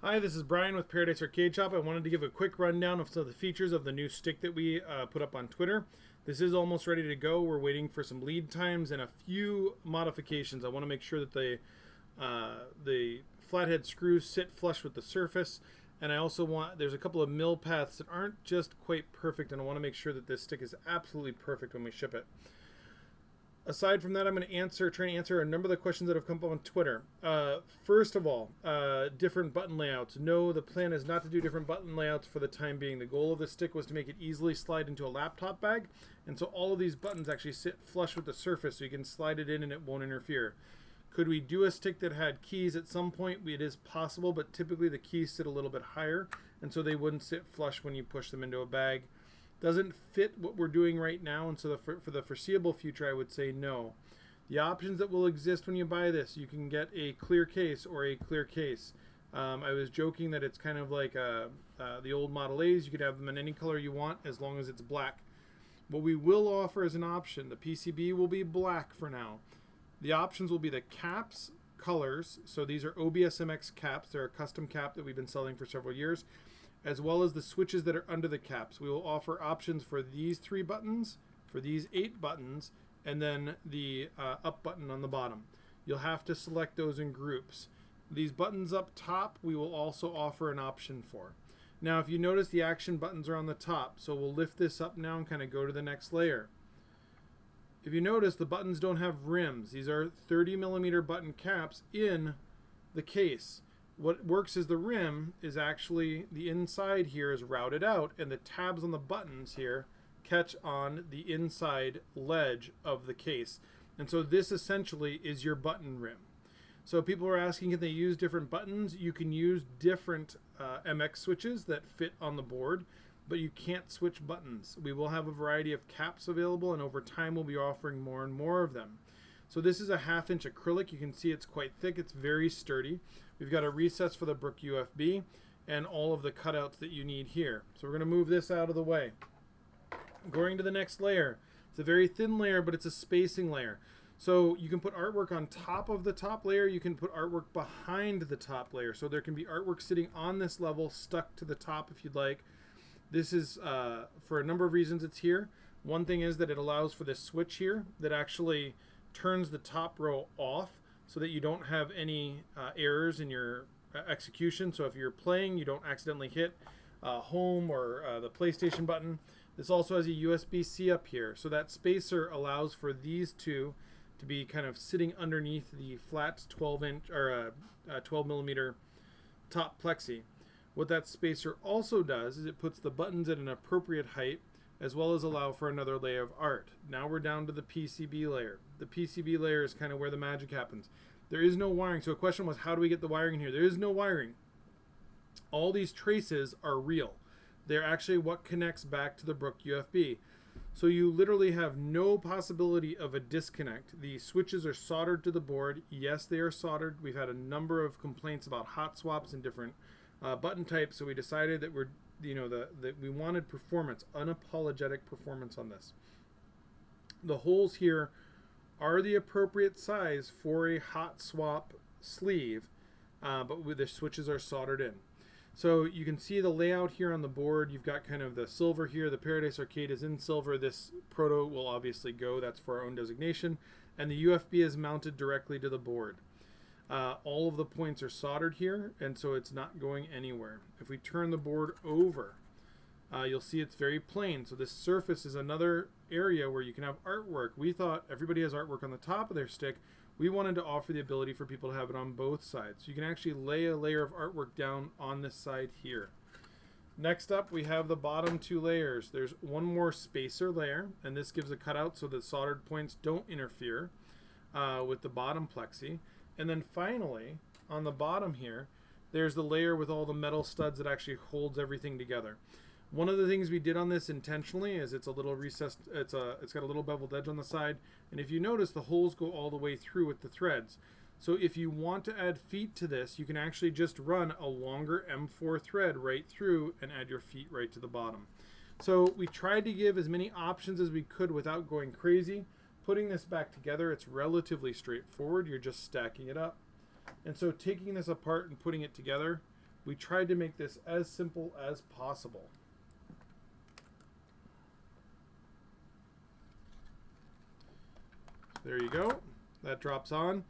Hi, this is Brian with Paradise Arcade Shop. I wanted to give a quick rundown of some of the features of the new stick that we put up on Twitter. This is almost ready to go. We're waiting for some lead times and a few modifications. I want to make sure that the flathead screws sit flush with the surface, and I also want, there's a couple of mill paths that aren't just quite perfect, and I want to make sure that this stick is absolutely perfect when we ship it. Aside from that, I'm going to try and answer a number of the questions that have come up on Twitter. First of all, different button layouts. No, the plan is not to do different button layouts for the time being. The goal of the stick was to make it easily slide into a laptop bag, and so all of these buttons actually sit flush with the surface, so you can slide it in and it won't interfere. Could we do a stick that had keys at some point? It is possible, but typically the keys sit a little bit higher, and so they wouldn't sit flush when you push them into a bag. Doesn't fit what we're doing right now, and so for the foreseeable future, I would say no. The options that will exist when you buy this, you can get a clear case or a clear case. I was joking that it's kind of like the old Model A's. You could have them in any color you want as long as it's black. What we will offer as an option, the PCB will be black for now. The options will be the caps colors. So these are OBS-MX caps. They're a custom cap that we've been selling for several years, as well as the switches that are under the caps. We will offer options for these 3 buttons, for these 8 buttons, and then the up button on the bottom. You'll have to select those in groups. These buttons up top, we will also offer an option for. Now, if you notice, the action buttons are on the top, so we'll lift this up now and kind of go to the next layer. If you notice, the buttons don't have rims. These are 30mm button caps in the case. What works is the rim is actually, the inside here is routed out, and the tabs on the buttons here catch on the inside ledge of the case. And so this essentially is your button rim. So people are asking, can they use different buttons? You can use different MX switches that fit on the board, but you can't switch buttons. We will have a variety of caps available, and over time we'll be offering more and more of them. So this is a 1/2 inch acrylic. You can see it's quite thick. It's very sturdy. We've got a recess for the Brook UFB and all of the cutouts that you need here. So we're going to move this out of the way. Going to the next layer. It's a very thin layer, but it's a spacing layer. So you can put artwork on top of the top layer. You can put artwork behind the top layer. So there can be artwork sitting on this level, stuck to the top if you'd like. This is, for a number of reasons it's here. One thing is that it allows for this switch here that actually turns the top row off so that you don't have any errors in your execution. So if you're playing, you don't accidentally hit home or the PlayStation button. This also has a USB-C up here. So that spacer allows for these two to be kind of sitting underneath the flat 12-inch or 12mm top plexi. What that spacer also does is it puts the buttons at an appropriate height, as well as allow for another layer of art. Now we're down to the PCB layer. The PCB layer is kind of where the magic happens. There is no wiring. So a question was, how do we get the wiring in here? There is no wiring. All these traces are real. They're actually what connects back to the Brook UFB. So you literally have no possibility of a disconnect. The switches are soldered to the board. Yes, they are soldered. We've had a number of complaints about hot swaps and different button types, so we decided that that we wanted performance, unapologetic performance on this. The holes here are the appropriate size for a hot swap sleeve, but the switches are soldered in. So you can see the layout here on the board. You've got kind of the silver here. The Paradise Arcade is in silver. This proto will obviously go. That's for our own designation. And the UFB is mounted directly to the board. All of the points are soldered here, and so it's not going anywhere. If we turn the board over, you'll see it's very plain. So this surface is another area where you can have artwork. We thought everybody has artwork on the top of their stick. We wanted to offer the ability for people to have it on both sides. So you can actually lay a layer of artwork down on this side here. Next up, we have the bottom 2 layers. There's one more spacer layer, and this gives a cutout so the soldered points don't interfere with the bottom plexi. And then finally, on the bottom here, there's the layer with all the metal studs that actually holds everything together. One of the things we did on this intentionally is it's a little recessed, it's got a little beveled edge on the side, and if you notice, the holes go all the way through with the threads. So if you want to add feet to this, you can actually just run a longer M4 thread right through and add your feet right to the bottom. So we tried to give as many options as we could without going crazy. Putting this back together, it's relatively straightforward. You're just stacking it up. And so taking this apart and putting it together We tried to make this as simple as possible. There you go. That drops on.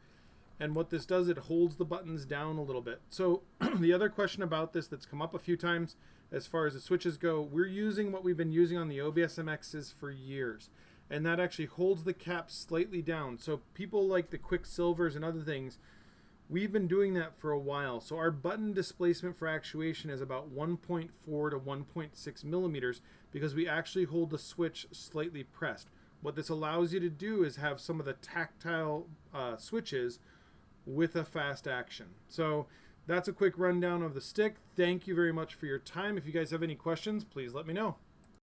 And what this does, it holds the buttons down a little bit. So the other question about this that's come up a few times as far as the switches go, we're using what we've been using on the OBS MXs for years. And that actually holds the cap slightly down. So people like the Quicksilvers and other things, we've been doing that for a while. So our button displacement for actuation is about 1.4 to 1.6 millimeters because we actually hold the switch slightly pressed. What this allows you to do is have some of the tactile switches with a fast action. So that's a quick rundown of the stick. Thank you very much for your time. If you guys have any questions, please let me know.